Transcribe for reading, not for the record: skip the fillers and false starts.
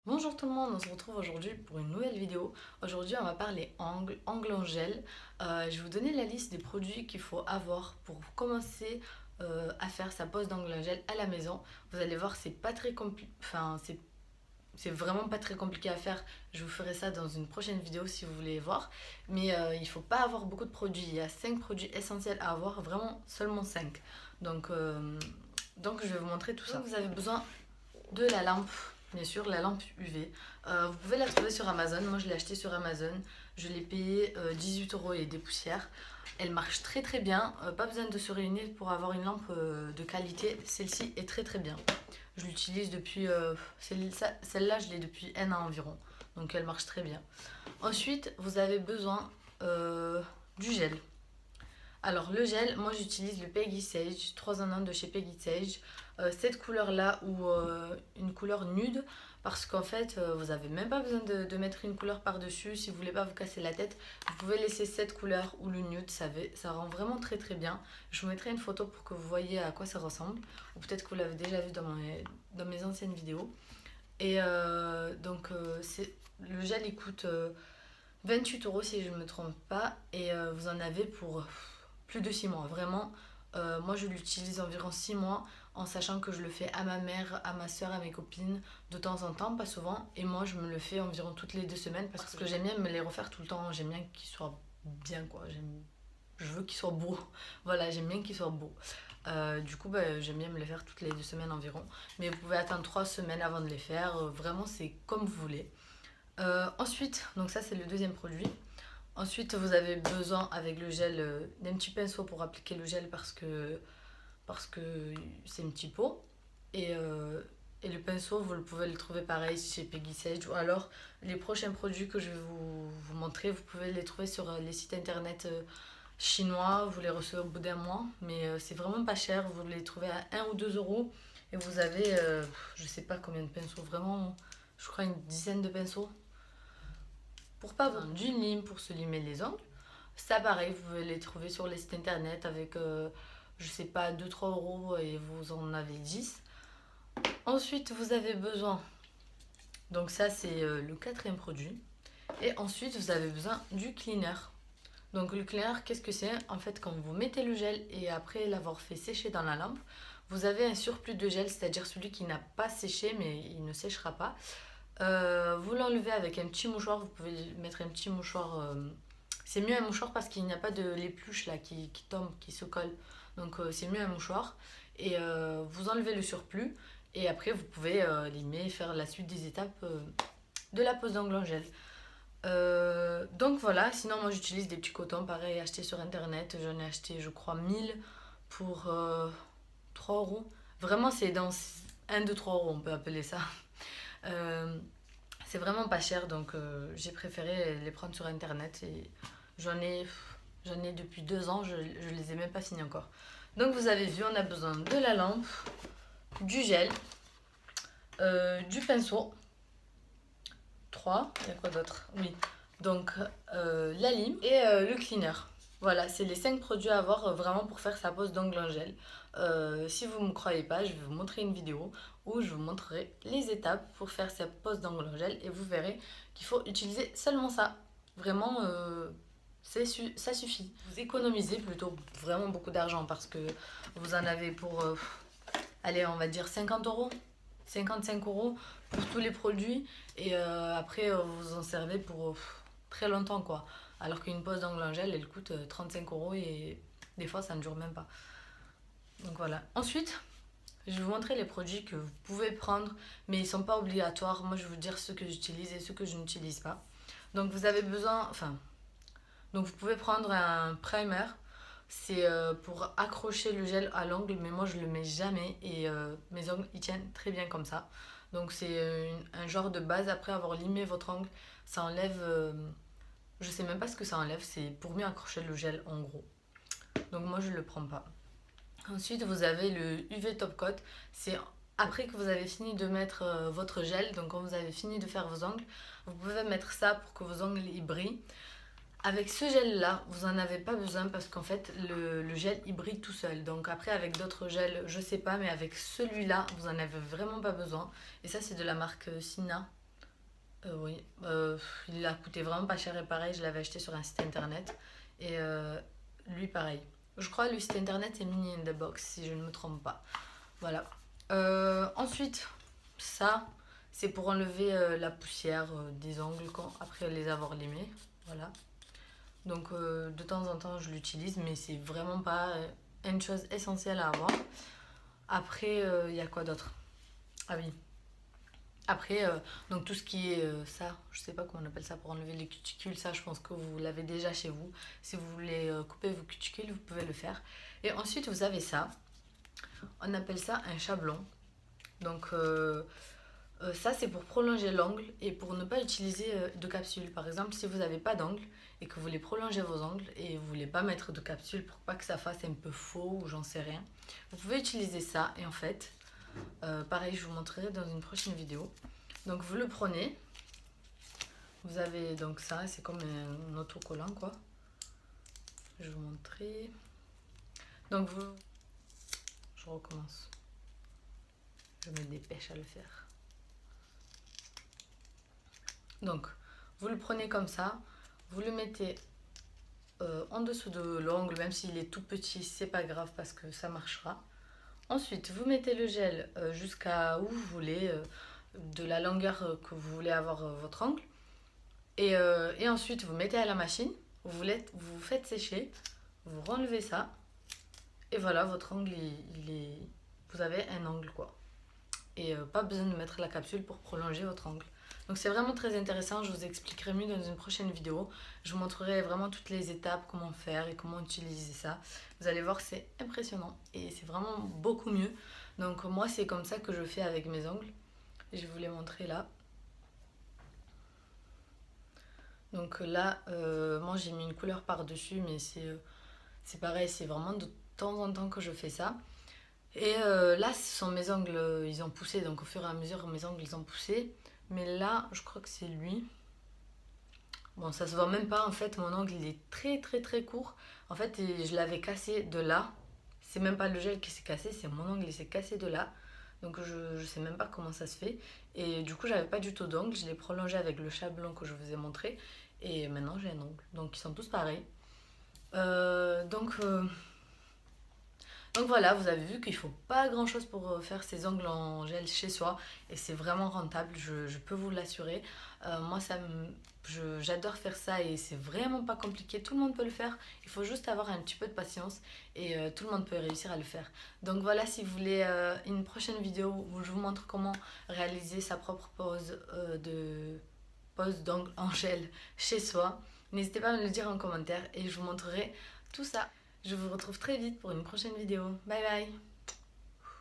Bonjour tout le monde, on se retrouve aujourd'hui pour une nouvelle vidéo. Aujourd'hui on va parler ongles en gel. Je vais vous donner la liste des produits qu'il faut avoir pour commencer à faire sa pose d'ongles en gel à la maison. Vous allez voir, c'est pas très compliqué, enfin c'est vraiment pas très compliqué à faire. Je vous ferai ça dans une prochaine vidéo si vous voulez voir. Mais il faut pas avoir beaucoup de produits. Il y a 5 produits essentiels à avoir, vraiment seulement 5. Donc, euh, donc je vais vous montrer tout ça. Vous avez besoin de la lampe, bien sûr, la lampe UV. Vous pouvez la trouver sur Amazon. Moi, je l'ai achetée sur Amazon. Je l'ai payée 18 € et des poussières. Elle marche très très bien. Pas besoin de se réunir pour avoir une lampe de qualité. Celle-ci est très très bien. Je l'utilise depuis... celle-là, je l'ai depuis un an environ. Donc, elle marche très bien. Ensuite, vous avez besoin du gel. Alors le gel, moi j'utilise le Peggy Sage, 3 en 1 de chez Peggy Sage. Cette couleur là ou une couleur nude parce qu'en fait vous n'avez même pas besoin de mettre une couleur par dessus si vous voulez pas vous casser la tête. Vous pouvez laisser cette couleur ou le nude, ça rend vraiment très très bien. Je vous mettrai une photo pour que vous voyez à quoi ça ressemble ou peut-être que vous l'avez déjà vu dans mes anciennes vidéos. Et le gel il coûte 28 € si je ne me trompe pas et vous en avez pour plus de 6 mois. Vraiment, moi je l'utilise environ 6 mois en sachant que je le fais à ma mère, à ma soeur, à mes copines de temps en temps, pas souvent. Et moi je me le fais environ toutes les 2 semaines parce que j'aime bien me les refaire tout le temps. J'aime bien qu'ils soient bien quoi. Je veux qu'ils soient beaux. Voilà, j'aime bien qu'ils soient beaux. Du coup, j'aime bien me les faire toutes les 2 semaines environ. Mais vous pouvez attendre 3 semaines avant de les faire. Vraiment, c'est comme vous voulez. Ensuite, donc ça c'est le deuxième produit. Ensuite, vous avez besoin avec le gel d'un petit pinceau pour appliquer le gel parce que c'est une petite peau. Et, euh, et le pinceau, vous pouvez le trouver pareil chez Peggy Sage. Ou alors, les prochains produits que je vais vous montrer, vous pouvez les trouver sur les sites internet chinois. Vous les recevez au bout d'un mois. Mais c'est vraiment pas cher. Vous les trouvez à 1 ou 2 € et vous avez, je sais pas combien de pinceaux, vraiment, je crois une dizaine de pinceaux. Pour pas besoin d'une lime pour se limer les ongles. Ça pareil, vous pouvez les trouver sur les sites internet avec, je sais pas, 2-3 € et vous en avez 10. Ensuite, vous avez besoin, donc ça c'est le quatrième produit. Et ensuite, vous avez besoin du cleaner. Donc le cleaner, qu'est-ce que c'est? En fait, quand vous mettez le gel et après l'avoir fait sécher dans la lampe, vous avez un surplus de gel, c'est-à-dire celui qui n'a pas séché mais il ne séchera pas. Vous l'enlevez avec un petit mouchoir, vous pouvez mettre un petit mouchoir. C'est mieux un mouchoir parce qu'il n'y a pas de l'épluche là qui tombe, qui se colle. Donc c'est mieux un mouchoir. Et vous enlevez le surplus. Et après vous pouvez limer et faire la suite des étapes de la pose d'ongles en gel. Donc voilà, sinon moi j'utilise des petits cotons, pareil, achetés sur internet. J'en ai acheté je crois 1000 pour 3 €. Vraiment c'est dans 1, 2, 3 € on peut appeler ça. Euh, c'est vraiment pas cher, donc j'ai préféré les prendre sur internet et j'en ai, j'en ai depuis 2 ans, je les ai même pas finis encore. Donc vous avez vu, on a besoin de la lampe, du gel, du pinceau, 3 il y a quoi d'autre? Oui, donc la lime et le cleaner. Voilà, c'est les 5 produits à avoir vraiment pour faire sa pose d'ongles en gel. Si vous ne me croyez pas, je vais vous montrer une vidéo où je vous montrerai les étapes pour faire sa pose d'ongles en gel et vous verrez qu'il faut utiliser seulement ça. Vraiment, ça suffit. Vous économisez plutôt vraiment beaucoup d'argent parce que vous en avez pour, allez, on va dire 50 €, 55 € pour tous les produits et après vous en servez pour très longtemps quoi. Alors qu'une pose d'ongles en gel elle coûte 35 € et des fois ça ne dure même pas. Donc voilà. Ensuite, je vais vous montrer les produits que vous pouvez prendre mais ils ne sont pas obligatoires. Moi je vais vous dire ceux que j'utilise et ceux que je n'utilise pas. Donc vous avez besoin, enfin, donc vous pouvez prendre un primer. C'est pour accrocher le gel à l'ongle, mais moi je le mets jamais et mes ongles ils tiennent très bien comme ça. Donc c'est un genre de base après avoir limé votre ongle. Ça enlève, je sais même pas ce que ça enlève, c'est pour mieux accrocher le gel en gros. Donc moi je le prends pas. Ensuite vous avez le UV Top Coat. C'est après que vous avez fini de mettre votre gel, donc quand vous avez fini de faire vos ongles, vous pouvez mettre ça pour que vos ongles ils brillent. Avec ce gel là, vous en avez pas besoin parce qu'en fait le gel il brille tout seul. Donc après avec d'autres gels, je sais pas, mais avec celui-là, vous en avez vraiment pas besoin. Et ça c'est de la marque Sina. Oui, il a coûté vraiment pas cher et pareil, je l'avais acheté sur un site internet. Et lui, pareil. Je crois que le site internet c'est Mini in the Box, si je ne me trompe pas. Voilà. Ensuite, ça, c'est pour enlever la poussière des ongles après les avoir limés. Voilà. Donc, de temps en temps, je l'utilise, mais c'est vraiment pas une chose essentielle à avoir. Après, il y a quoi d'autre? Ah oui, après, donc tout ce qui est ça, je sais pas comment on appelle ça pour enlever les cuticules, ça je pense que vous l'avez déjà chez vous. Si vous voulez couper vos cuticules, vous pouvez le faire. Et ensuite, vous avez ça, on appelle ça un chablon. Donc ça, c'est pour prolonger l'ongle et pour ne pas utiliser de capsule. Par exemple, si vous n'avez pas d'ongle et que vous voulez prolonger vos ongles et vous voulez pas mettre de capsule pour pas que ça fasse un peu faux ou j'en sais rien, vous pouvez utiliser ça. Et en fait, pareil, je vous montrerai dans une prochaine vidéo. Donc vous le prenez, vous avez donc ça, c'est comme un autocollant quoi. Je vais vous montrer. Donc vous, je recommence. Je me dépêche à le faire. Donc vous le prenez comme ça, vous le mettez en dessous de l'ongle, même s'il est tout petit, c'est pas grave parce que ça marchera. Ensuite, vous mettez le gel jusqu'à où vous voulez, de la longueur que vous voulez avoir votre ongle. Et ensuite, vous mettez à la machine, vous faites sécher, vous renlevez ça, et voilà, votre ongle, vous avez un ongle quoi. Et pas besoin de mettre la capsule pour prolonger votre ongle. Donc c'est vraiment très intéressant, je vous expliquerai mieux dans une prochaine vidéo. Je vous montrerai vraiment toutes les étapes, comment faire et comment utiliser ça. Vous allez voir, c'est impressionnant et c'est vraiment beaucoup mieux. Donc moi, c'est comme ça que je fais avec mes ongles. Et je vais vous les montrer là. Donc là, moi j'ai mis une couleur par-dessus, mais c'est pareil, c'est vraiment de temps en temps que je fais ça. Et là, ce sont mes ongles, ils ont poussé, donc au fur et à mesure, mes ongles, ils ont poussé. Mais là, je crois que c'est lui. Bon, ça se voit même pas, en fait, mon ongle, il est très très très court. En fait, je l'avais cassé de là. C'est même pas le gel qui s'est cassé, c'est mon ongle, il s'est cassé de là. Donc je sais même pas comment ça se fait. Et du coup, j'avais pas du tout d'ongle, je l'ai prolongé avec le chablon que je vous ai montré. Et maintenant, j'ai un ongle. Donc ils sont tous pareils. Euh, donc... euh, Donc voilà, vous avez vu qu'il ne faut pas grand chose pour faire ses ongles en gel chez soi et c'est vraiment rentable, je peux vous l'assurer. Moi, j'adore faire ça et c'est vraiment pas compliqué, tout le monde peut le faire. Il faut juste avoir un petit peu de patience et tout le monde peut réussir à le faire. Donc voilà, si vous voulez une prochaine vidéo où je vous montre comment réaliser sa propre pose d'ongles en gel chez soi, n'hésitez pas à me le dire en commentaire et je vous montrerai tout ça. Je vous retrouve très vite pour une prochaine vidéo. Bye bye!